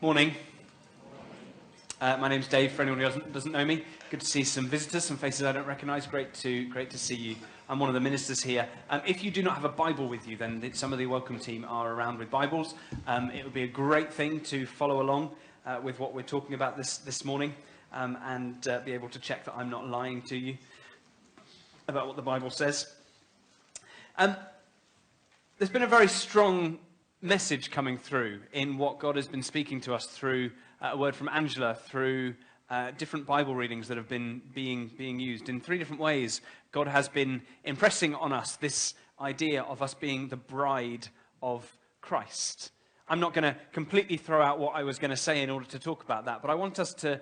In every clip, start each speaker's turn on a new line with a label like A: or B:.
A: Morning. My name's Dave, for anyone who doesn't know me. Good to see some visitors, some faces I don't recognise. Great to see you. I'm one of the ministers here. If you do not have a Bible with you, then some of the welcome team are around with Bibles. It would be a great thing to follow along with what we're talking about this morning and be able to check that I'm not lying to you about what the Bible says. There's been a very strong message coming through in what God has been speaking to us through a word from Angela, through different Bible readings that have been being used. In three different ways, God has been impressing on us this idea of us being the bride of Christ. I'm not going to completely throw out what I was going to say in order to talk about that, but I want us to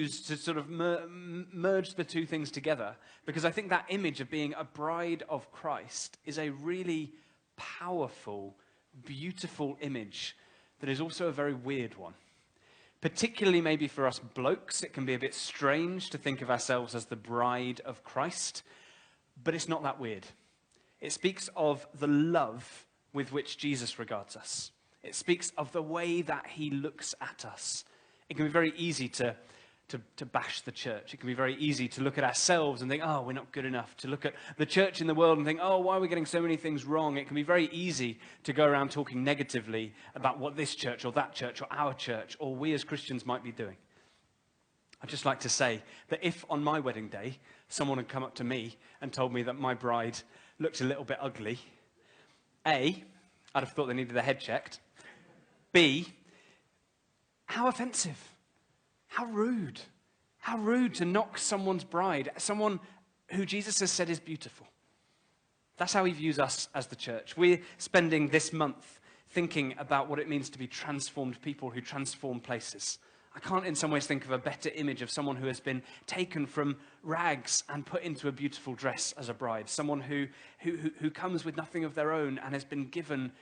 A: sort of merge the two things together, because I think that image of being a bride of Christ is a really powerful, beautiful image that is also a very weird one. Particularly maybe for us blokes, it can be a bit strange to think of ourselves as the bride of Christ, but it's not that weird. It speaks of the love with which Jesus regards us. It speaks of the way that he looks at us. It can be very easy to bash the church. It can be very easy to look at ourselves and think, oh, we're not good enough. To look at the church in the world and think, oh, why are we getting so many things wrong? It can be very easy to go around talking negatively about what this church or that church or our church or we as Christians might be doing. I'd just like to say that if on my wedding day someone had come up to me and told me that my bride looked a little bit ugly, A, I'd have thought they needed their head checked. B, how offensive. How rude. How rude to knock someone's bride, someone who Jesus has said is beautiful. That's how he views us as the church. We're spending this month thinking about what it means to be transformed people who transform places. I can't in some ways think of a better image of someone who has been taken from rags and put into a beautiful dress as a bride. Someone who comes with nothing of their own and has been given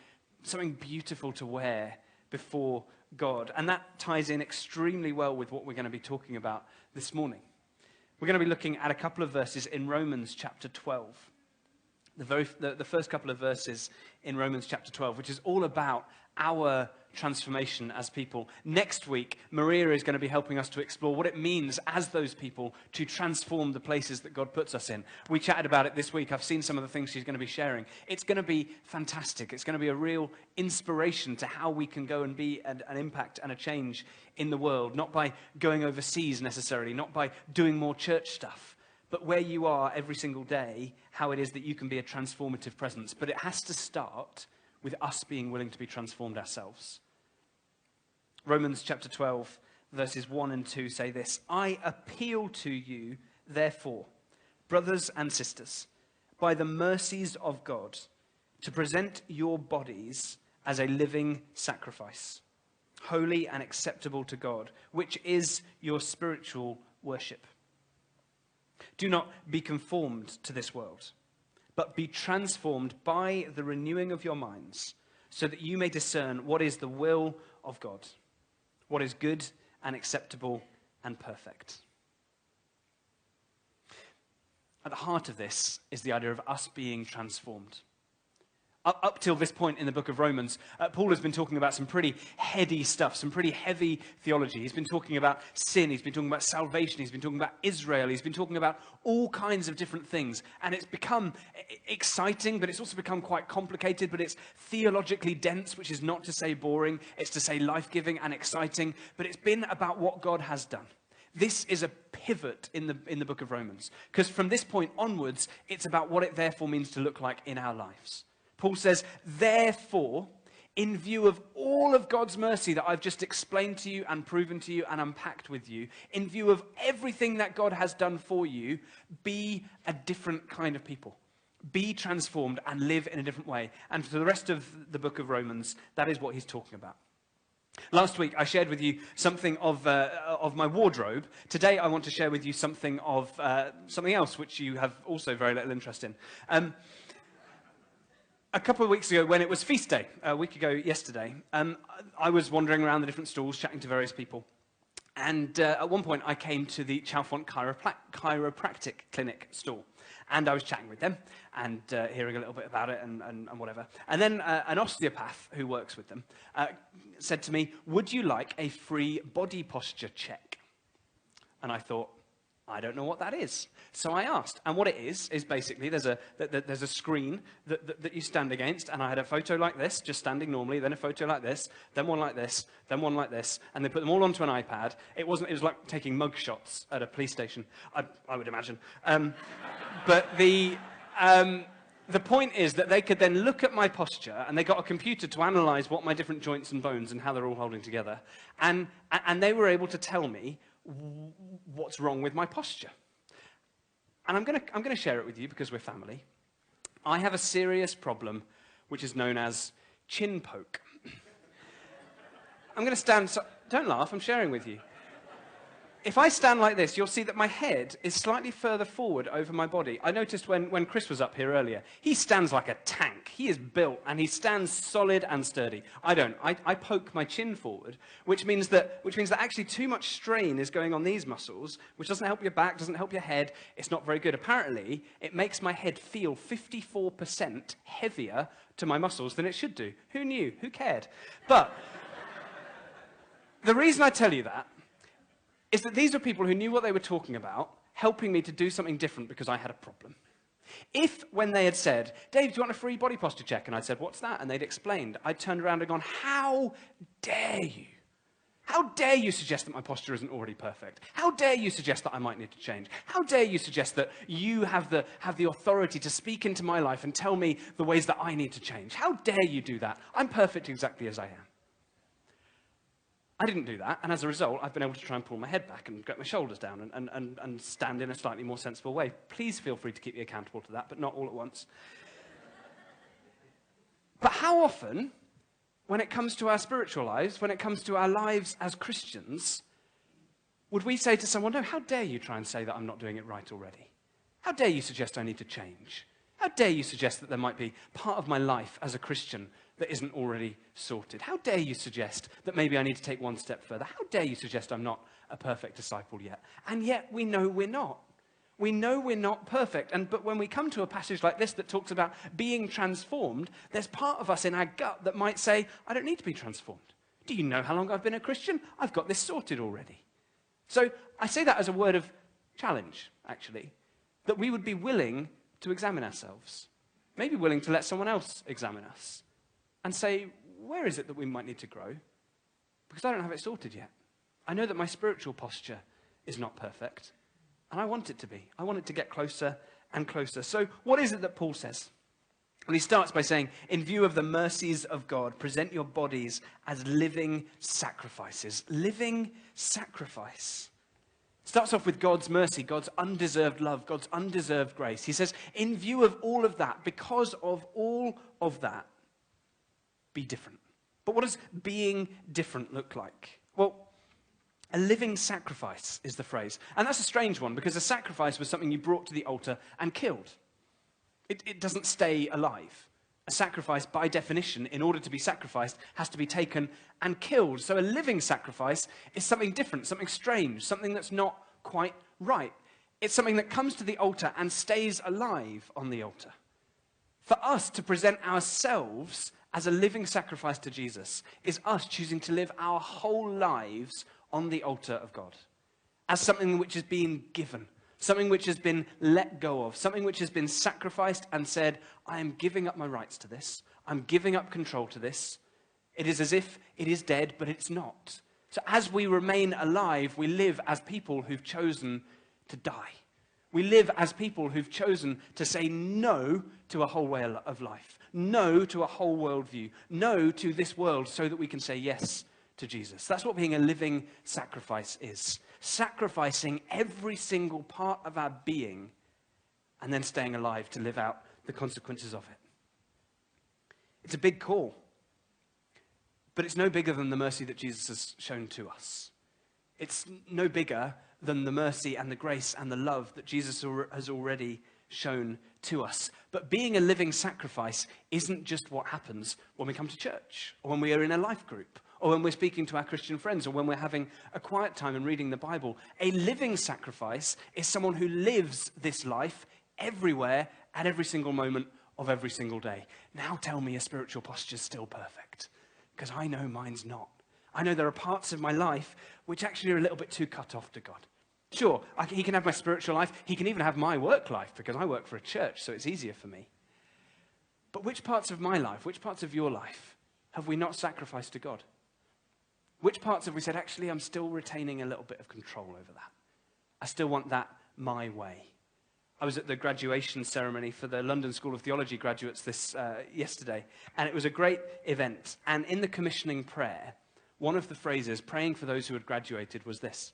A: something beautiful to wear before God. And that ties in extremely well with what we're going to be talking about this morning. We're going to be looking at a couple of verses in Romans chapter 12. The first couple of verses in Romans chapter 12, which is all about our transformation as people. Next week, Maria is going to be helping us to explore what it means as those people to transform the places that God puts us in. We chatted about it this week. I've seen some of the things she's going to be sharing. It's going to be fantastic. It's going to be a real inspiration to how we can go and be an impact and a change in the world, not by going overseas necessarily, not by doing more church stuff, but where you are every single day, how it is that you can be a transformative presence. But it has to start with us being willing to be transformed ourselves. Romans chapter 12, verses 1 and 2 say this: I appeal to you, therefore, brothers and sisters, by the mercies of God, to present your bodies as a living sacrifice, holy and acceptable to God, which is your spiritual worship. Do not be conformed to this world, but be transformed by the renewing of your minds, so that you may discern what is the will of God, what is good and acceptable and perfect. At the heart of this is the idea of us being transformed. Up till this point in the book of Romans, Paul has been talking about some pretty heady stuff, some pretty heavy theology. He's been talking about sin, he's been talking about salvation, he's been talking about Israel, he's been talking about all kinds of different things. And it's become exciting, but it's also become quite complicated, but it's theologically dense, which is not to say boring, it's to say life-giving and exciting, but it's been about what God has done. This is a pivot in the book of Romans, because from this point onwards, it's about what it therefore means to look like in our lives. Paul says, therefore, in view of all of God's mercy that I've just explained to you and proven to you and unpacked with you, in view of everything that God has done for you, be a different kind of people. Be transformed and live in a different way. And for the rest of the book of Romans, that is what he's talking about. Last week, I shared with you something of my wardrobe. Today, I want to share with you something of something else, which you have also very little interest in. A couple of weeks ago, when it was feast day, a week ago yesterday, I was wandering around the different stalls, chatting to various people. And at one point, I came to the Chalfont Chiropractic Clinic stall. And I was chatting with them and hearing a little bit about it and whatever. And then an osteopath who works with them said to me, would you like a free body posture check? And I thought, I don't know what that is. So I asked, and what it is basically there's a screen that you stand against, and I had a photo like this, just standing normally, then a photo like this, then one like this, then one like this, and they put them all onto an iPad. It was like taking mug shots at a police station, I would imagine. But the point is that they could then look at my posture, and they got a computer to analyze what my different joints and bones and how they're all holding together, and they were able to tell me what's wrong with my posture. And I'm going to share it with you because we're family. I have a serious problem which is known as chin poke. I'm going to stand, so, don't laugh, I'm sharing with you. If I stand like this, you'll see that my head is slightly further forward over my body. I noticed when Chris was up here earlier, he stands like a tank. He is built, and he stands solid and sturdy. I don't. I poke my chin forward, which means that actually too much strain is going on these muscles, which doesn't help your back, doesn't help your head. It's not very good. Apparently, it makes my head feel 54% heavier to my muscles than it should do. Who knew? Who cared? But the reason I tell you that is that these are people who knew what they were talking about, helping me to do something different because I had a problem. If, when they had said, Dave, do you want a free body posture check? And I'd said, what's that? And they'd explained, I'd turned around and gone, how dare you? How dare you suggest that my posture isn't already perfect? How dare you suggest that I might need to change? How dare you suggest that you have the authority to speak into my life and tell me the ways that I need to change? How dare you do that? I'm perfect exactly as I am. I didn't do that, and as a result, I've been able to try and pull my head back and get my shoulders down and stand in a slightly more sensible way. Please feel free to keep me accountable to that, but not all at once. But how often, when it comes to our spiritual lives, when it comes to our lives as Christians, would we say to someone, no, how dare you try and say that I'm not doing it right already? How dare you suggest I need to change? How dare you suggest that there might be part of my life as a Christian that isn't already sorted? How dare you suggest that maybe I need to take one step further? How dare you suggest I'm not a perfect disciple yet? And yet we know we're not. We know we're not perfect. But when we come to a passage like this that talks about being transformed, there's part of us in our gut that might say, I don't need to be transformed. Do you know how long I've been a Christian? I've got this sorted already. So I say that as a word of challenge, actually, that we would be willing to examine ourselves, maybe willing to let someone else examine us, and say, where is it that we might need to grow? Because I don't have it sorted yet. I know that my spiritual posture is not perfect, and I want it to be. I want it to get closer and closer. So what is it that Paul says? Well, he starts by saying, in view of the mercies of God, present your bodies as living sacrifices. Living sacrifice. Starts off with God's mercy, God's undeserved love, God's undeserved grace. He says, in view of all of that, because of all of that, be different. But what does being different look like? Well, a living sacrifice is the phrase. And that's a strange one, because a sacrifice was something you brought to the altar and killed. It doesn't stay alive. A sacrifice, by definition, in order to be sacrificed, has to be taken and killed. So a living sacrifice is something different, something strange, something that's not quite right. It's something that comes to the altar and stays alive on the altar. For us to present ourselves as a living sacrifice to Jesus is us choosing to live our whole lives on the altar of God as something which is being given, something which has been let go of, something which has been sacrificed and said, I am giving up my rights to this. I'm giving up control to this. It is as if it is dead, but it's not. So as we remain alive, we live as people who've chosen to die. We live as people who've chosen to say no to a whole way of life, no to a whole worldview, no to this world, so that we can say yes to Jesus. That's what being a living sacrifice is. Sacrificing every single part of our being and then staying alive to live out the consequences of it. It's a big call, but it's no bigger than the mercy that Jesus has shown to us. It's no bigger than the mercy and the grace and the love that Jesus has already shown to us. But being a living sacrifice isn't just what happens when we come to church, or when we are in a life group, or when we're speaking to our Christian friends, or when we're having a quiet time and reading the Bible. A living sacrifice is someone who lives this life everywhere, at every single moment of every single day. Now tell me your spiritual posture's still perfect, because I know mine's not. I know there are parts of my life which actually are a little bit too cut off to God. Sure, he can have my spiritual life. He can even have my work life, because I work for a church, so it's easier for me. But which parts of my life, which parts of your life have we not sacrificed to God? Which parts have we said, actually, I'm still retaining a little bit of control over that. I still want that my way. I was at the graduation ceremony for the London School of Theology graduates yesterday, and it was a great event. And in the commissioning prayer, one of the phrases, praying for those who had graduated, was this: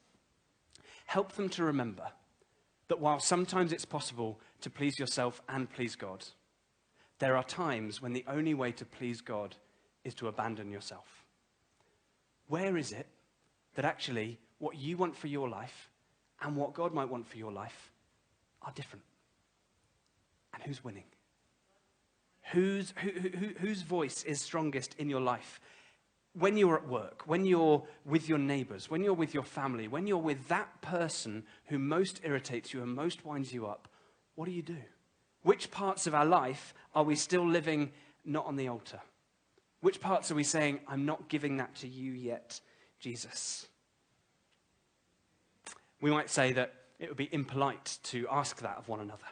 A: help them to remember that while sometimes it's possible to please yourself and please God, there are times when the only way to please God is to abandon yourself. Where is it that actually what you want for your life and what God might want for your life are different? And who's winning? Whose voice is strongest in your life? When you're at work, when you're with your neighbors, when you're with your family, when you're with that person who most irritates you and most winds you up, what do you do? Which parts of our life are we still living not on the altar? Which parts are we saying, I'm not giving that to you yet, Jesus? We might say that it would be impolite to ask that of one another.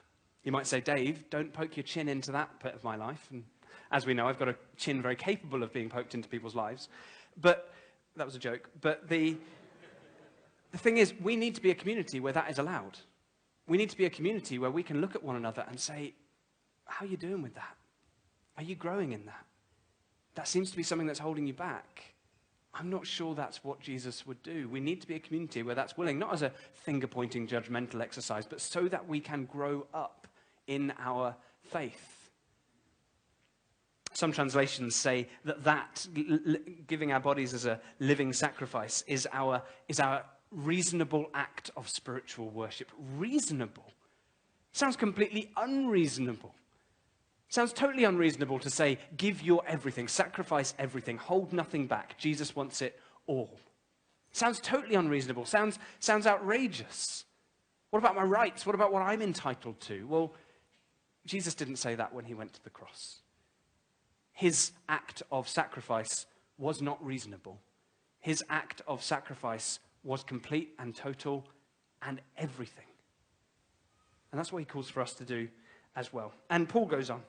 A: You might say, Dave, don't poke your chin into that bit of my life. And as we know, I've got a chin very capable of being poked into people's lives. But that was a joke. But the thing is, we need to be a community where that is allowed. We need to be a community where we can look at one another and say, how are you doing with that? Are you growing in that? That seems to be something that's holding you back. I'm not sure that's what Jesus would do. We need to be a community where that's willing, not as a finger-pointing judgmental exercise, but so that we can grow up in our faith. Some translations say that giving our bodies as a living sacrifice is our reasonable act of spiritual worship. Reasonable. Sounds completely unreasonable. Sounds totally unreasonable to say, give your everything, sacrifice everything, hold nothing back. Jesus wants it all. Sounds totally unreasonable. Sounds outrageous. What about my rights? What about what I'm entitled to? Well, Jesus didn't say that when he went to the cross. His act of sacrifice was not reasonable. His act of sacrifice was complete and total and everything. And that's what he calls for us to do as well. And Paul goes on,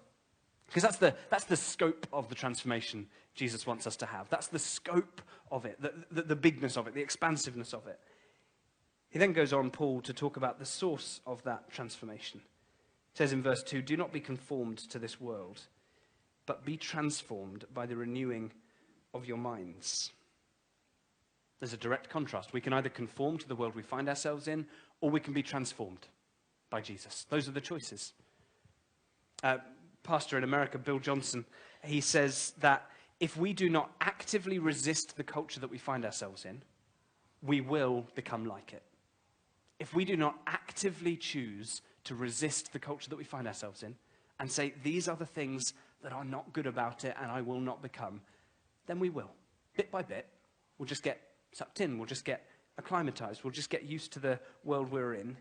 A: because that's the scope of the transformation Jesus wants us to have. That's the scope of it, the bigness of it, the expansiveness of it. He then goes on, Paul, to talk about the source of that transformation. It says in verse 2, do not be conformed to this world, but be transformed by the renewing of your minds. There's a direct contrast. We can either conform to the world we find ourselves in, or we can be transformed by Jesus. Those are the choices. Pastor in America, Bill Johnson, he says that if we do not actively resist the culture that we find ourselves in, we will become like it. If we do not actively choose to resist the culture that we find ourselves in and say, these are the things that are not good about it and I will not become, then we will. Bit by bit, we'll just get sucked in, we'll just get acclimatized, we'll just get used to the world we're in.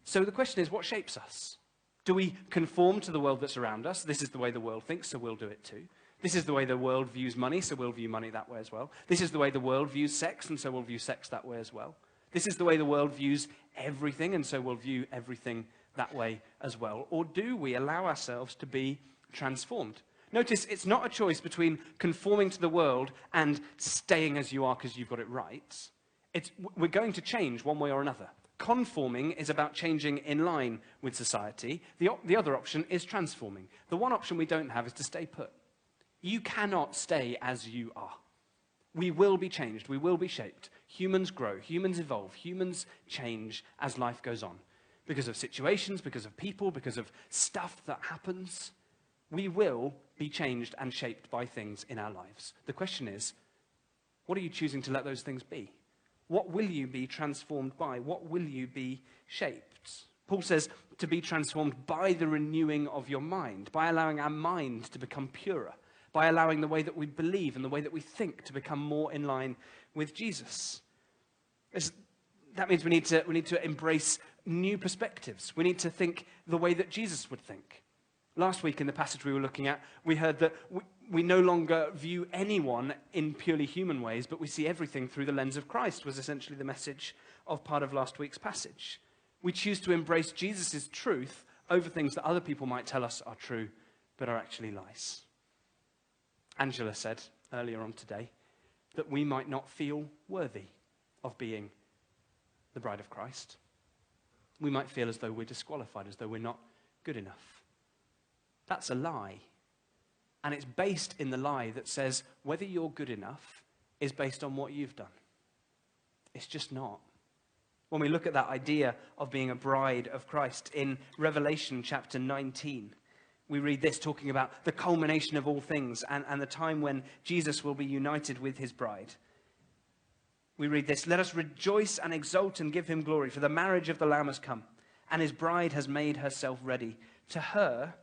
A: So the question is, what shapes us? Do we conform to the world that's around us? This is the way the world thinks, so we'll do it too. This is the way the world views money, so we'll view money that way as well. This is the way the world views sex, and so we'll view sex that way as well. This is the way the world views everything, and so we'll view everything that way as well. Or do we allow ourselves to be transformed? Notice, it's not a choice between conforming to the world and staying as you are because you've got it right. We're going to change one way or another. Conforming is about changing in line with society. The other option is transforming. The one option we don't have is to stay put. You cannot stay as you are. We will be changed. We will be shaped. Humans grow. Humans evolve. Humans change as life goes on. Because of situations, because of people, because of stuff that happens. We will be changed and shaped by things in our lives. The question is, what are you choosing to let those things be? What will you be transformed by? What will you be shaped? Paul says to be transformed by the renewing of your mind, by allowing our mind to become purer, by allowing the way that we believe and the way that we think to become more in line with Jesus. That means we need to embrace new perspectives. We need to think the way that Jesus would think. Last week in the passage we were looking at, we heard that we no longer view anyone in purely human ways, but we see everything through the lens of Christ, was essentially the message of part of last week's passage. We choose to embrace Jesus' truth over things that other people might tell us are true, but are actually lies. Angela said earlier on today that we might not feel worthy of being the bride of Christ. We might feel as though we're disqualified, as though we're not good enough. That's a lie. And it's based in the lie that says whether you're good enough is based on what you've done. It's just not. When we look at that idea of being a bride of Christ in Revelation chapter 19, we read this talking about the culmination of all things and the time when Jesus will be united with his bride. We read this, "Let us rejoice and exult and give him glory, for the marriage of the Lamb has come, and his bride has made herself ready. To her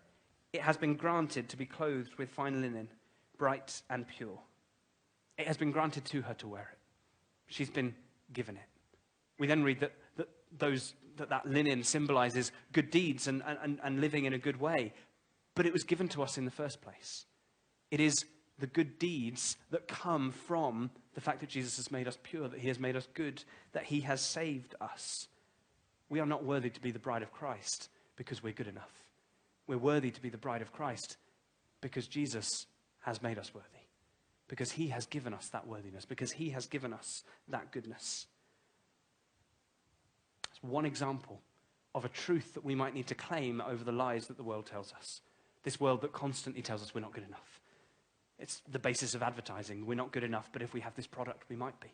A: it has been granted to be clothed with fine linen, bright and pure." It has been granted to her to wear it. She's been given it. We then read that linen symbolizes good deeds and living in a good way. But it was given to us in the first place. It is the good deeds that come from the fact that Jesus has made us pure, that he has made us good, that he has saved us. We are not worthy to be the bride of Christ because we're good enough. We're worthy to be the bride of Christ because Jesus has made us worthy, because he has given us that worthiness, because he has given us that goodness. It's one example of a truth that we might need to claim over the lies that the world tells us. This world that constantly tells us we're not good enough. It's the basis of advertising. We're not good enough, but if we have this product, we might be.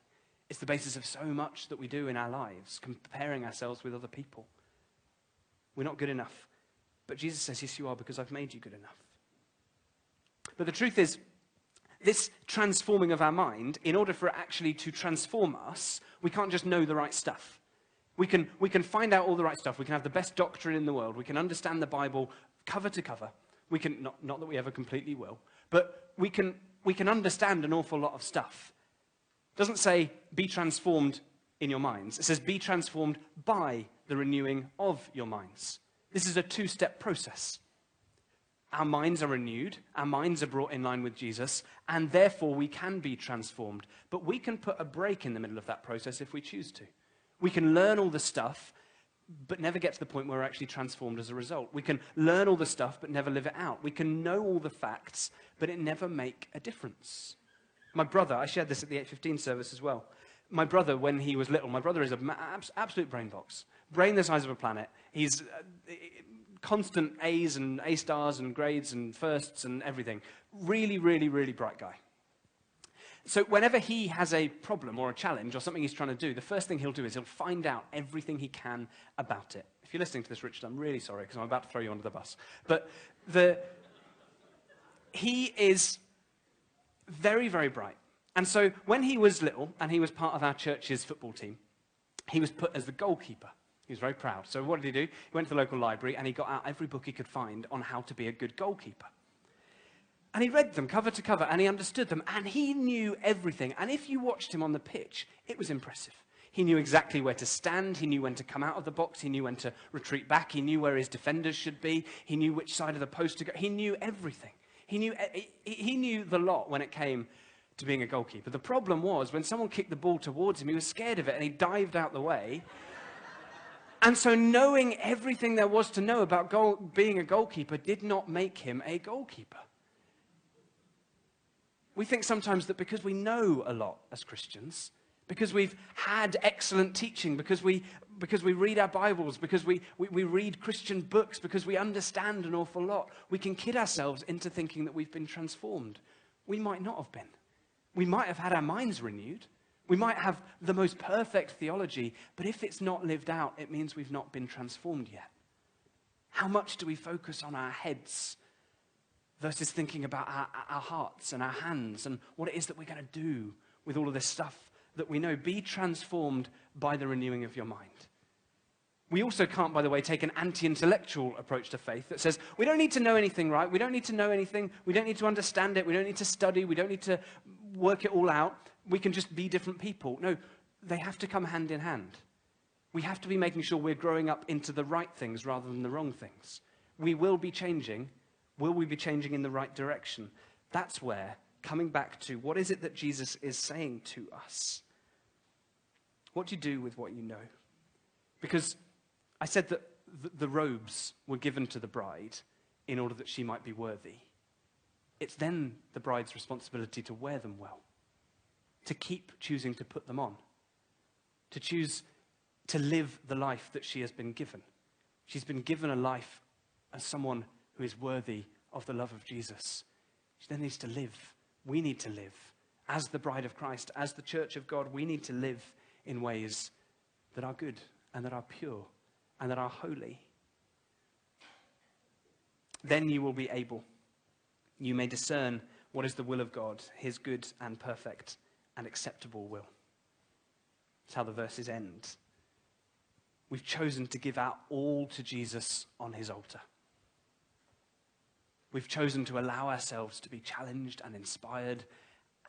A: It's the basis of so much that we do in our lives, comparing ourselves with other people. We're not good enough. But Jesus says, yes, you are, because I've made you good enough. But the truth is, this transforming of our mind, in order for it actually to transform us, we can't just know the right stuff. We can find out all the right stuff. We can have the best doctrine in the world. We can understand the Bible cover to cover. We can, not that we ever completely will, but we can understand an awful lot of stuff. It doesn't say, be transformed in your minds. It says, be transformed by the renewing of your minds. This is a two-step process. Our minds are renewed, our minds are brought in line with Jesus, and therefore we can be transformed. But we can put a break in the middle of that process if we choose to. We can learn all the stuff, but never get to the point where we're actually transformed as a result. We can learn all the stuff, but never live it out. We can know all the facts, but it never make a difference. My brother, I shared this at the 8:15 service as well. My brother, when he was little, my brother is an absolute brain box. Brain the size of a planet. He's constant A's and A stars and grades and firsts and everything. Really, really, really bright guy. So whenever he has a problem or a challenge or something he's trying to do, the first thing he'll do is he'll find out everything he can about it. If you're listening to this, Richard, I'm really sorry because I'm about to throw you under the bus. But he is very, very bright. And so when he was little and he was part of our church's football team, he was put as the goalkeeper. He was very proud. So what did he do? He went to the local library and he got out every book he could find on how to be a good goalkeeper. And he read them cover to cover, and he understood them, and he knew everything. And if you watched him on the pitch, it was impressive. He knew exactly where to stand. He knew when to come out of the box. He knew when to retreat back. He knew where his defenders should be. He knew which side of the post to go. He knew everything. He knew the lot when it came to being a goalkeeper. The problem was when someone kicked the ball towards him, he was scared of it, and he dived out the way. And so knowing everything there was to know about being a goalkeeper did not make him a goalkeeper. We think sometimes that because we know a lot as Christians, because we've had excellent teaching, because we read our Bibles, because we read Christian books, because we understand an awful lot, we can kid ourselves into thinking that we've been transformed. We might not have been. We might have had our minds renewed. We might have the most perfect theology, but if it's not lived out, it means we've not been transformed yet. How much do we focus on our heads versus thinking about our hearts and our hands and what it is that we're going to do with all of this stuff that we know? Be transformed by the renewing of your mind. We also can't, by the way, take an anti-intellectual approach to faith that says, we don't need to know anything, right? We don't need to know anything. We don't need to understand it. We don't need to study. We don't need to work it all out. We can just be different people. No, they have to come hand in hand. We have to be making sure we're growing up into the right things rather than the wrong things. We will be changing. Will we be changing in the right direction? That's where, coming back to what is it that Jesus is saying to us? What do you do with what you know? Because I said that the robes were given to the bride in order that she might be worthy. It's then the bride's responsibility to wear them well, to keep choosing to put them on, to choose to live the life that she has been given. She's been given a life as someone who is worthy of the love of Jesus. She then needs to live. We need to live. As the bride of Christ, as the church of God, we need to live in ways that are good and that are pure and that are holy. Then you will be able. You may discern what is the will of God, his good and perfect and acceptable will. That's how the verses end. We've chosen to give our all to Jesus on his altar. We've chosen to allow ourselves to be challenged and inspired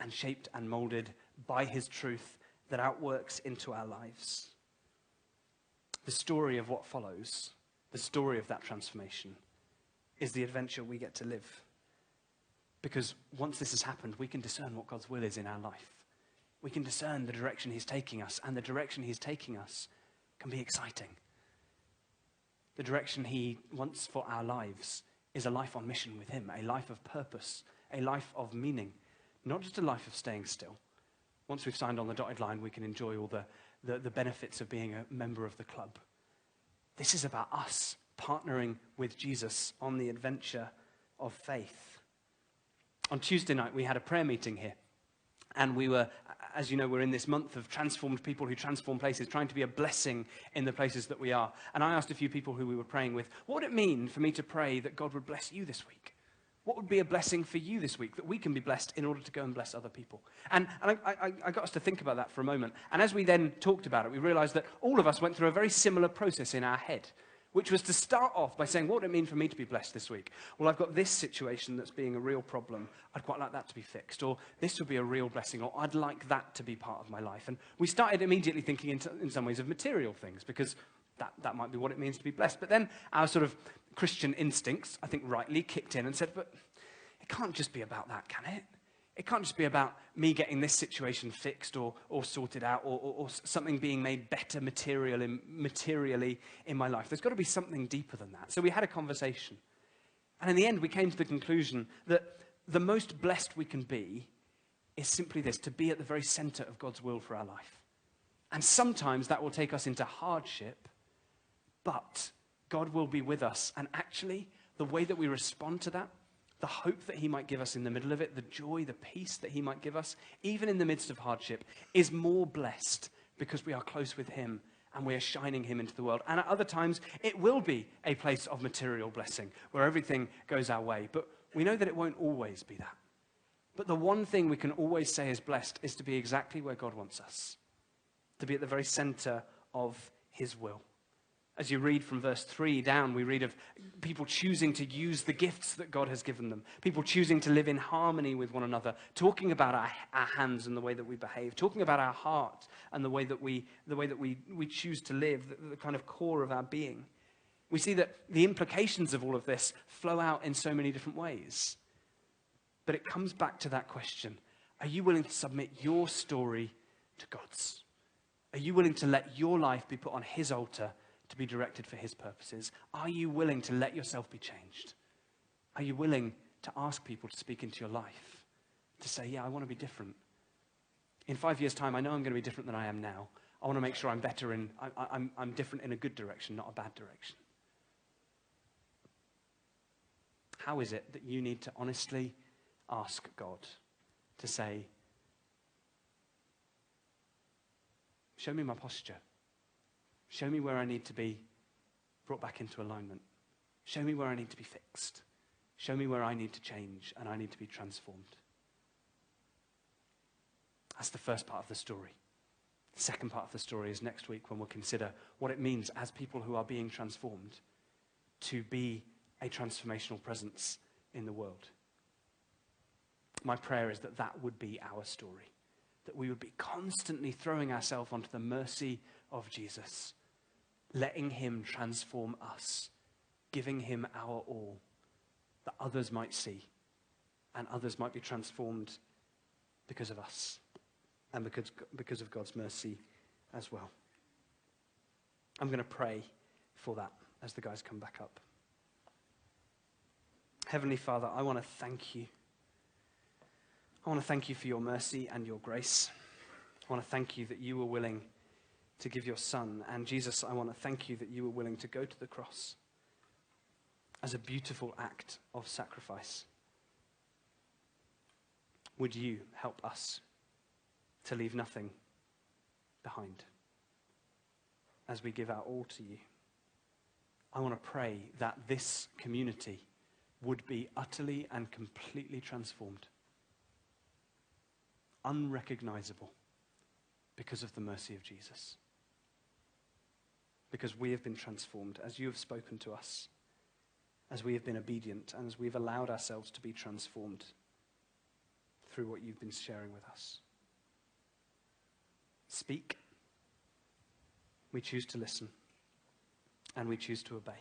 A: and shaped and molded by his truth that outworks into our lives. The story of what follows, the story of that transformation, is the adventure we get to live. Because once this has happened, we can discern what God's will is in our life. We can discern the direction he's taking us, and the direction he's taking us can be exciting. The direction he wants for our lives is a life on mission with him, a life of purpose, a life of meaning, not just a life of staying still. Once we've signed on the dotted line, we can enjoy all the benefits of being a member of the club. This is about us partnering with Jesus on the adventure of faith. On Tuesday night, we had a prayer meeting here. And we were, as you know, we're in this month of transformed people who transform places, trying to be a blessing in the places that we are. And I asked a few people who we were praying with, what would it mean for me to pray that God would bless you this week? What would be a blessing for you this week that we can be blessed in order to go and bless other people? And I got us to think about that for a moment. And as we then talked about it, we realized that all of us went through a very similar process in our head, which was to start off by saying, what would it mean for me to be blessed this week? Well, I've got this situation that's being a real problem. I'd quite like that to be fixed. Or this would be a real blessing. Or I'd like that to be part of my life. And we started immediately thinking in some ways of material things, because that might be what it means to be blessed. But then our sort of Christian instincts, I think rightly, kicked in and said, but it can't just be about that, can it? It can't just be about me getting this situation fixed or sorted out or something being made better materially in my life. There's got to be something deeper than that. So we had a conversation. And in the end, we came to the conclusion that the most blessed we can be is simply this, to be at the very center of God's will for our life. And sometimes that will take us into hardship, but God will be with us. And actually, the way that we respond to that, the hope that he might give us in the middle of it, the joy, the peace that he might give us, even in the midst of hardship, is more blessed because we are close with him and we are shining him into the world. And at other times, it will be a place of material blessing where everything goes our way. But we know that it won't always be that. But the one thing we can always say is blessed is to be exactly where God wants us, to be at the very center of his will. As you read from verse 3 down, we read of people choosing to use the gifts that God has given them, people choosing to live in harmony with one another, talking about our hands and the way that we behave, talking about our heart and the way that we choose to live, the kind of core of our being. We see that the implications of all of this flow out in so many different ways. But it comes back to that question: are you willing to submit your story to God's? Are you willing to let your life be put on his altar to be directed for his purposes? Are you willing to let yourself be changed? Are you willing to ask people to speak into your life? To say, yeah, I want to be different. In 5 years' time, I know I'm going to be different than I am now. I want to make sure I'm better I'm different in a good direction, not a bad direction. How is it that you need to honestly ask God to say, show me my posture. Show me where I need to be brought back into alignment. Show me where I need to be fixed. Show me where I need to change and I need to be transformed. That's the first part of the story. The second part of the story is next week, when we'll consider what it means as people who are being transformed to be a transformational presence in the world. My prayer is that that would be our story, that we would be constantly throwing ourselves onto the mercy of Jesus, letting him transform us, giving him our all, that others might see and others might be transformed because of us and because of God's mercy as well. I'm going to pray for that as the guys come back up. Heavenly Father, I want to thank you. I want to thank you for your mercy and your grace. I want to thank you that you were willing to give your son. And Jesus, I want to thank you that you were willing to go to the cross as a beautiful act of sacrifice. Would you help us to leave nothing behind as we give our all to you? I want to pray that this community would be utterly and completely transformed, unrecognizable because of the mercy of Jesus. Because we have been transformed as you have spoken to us, as we have been obedient, and as we've allowed ourselves to be transformed through what you've been sharing with us. Speak. We choose to listen, and we choose to obey.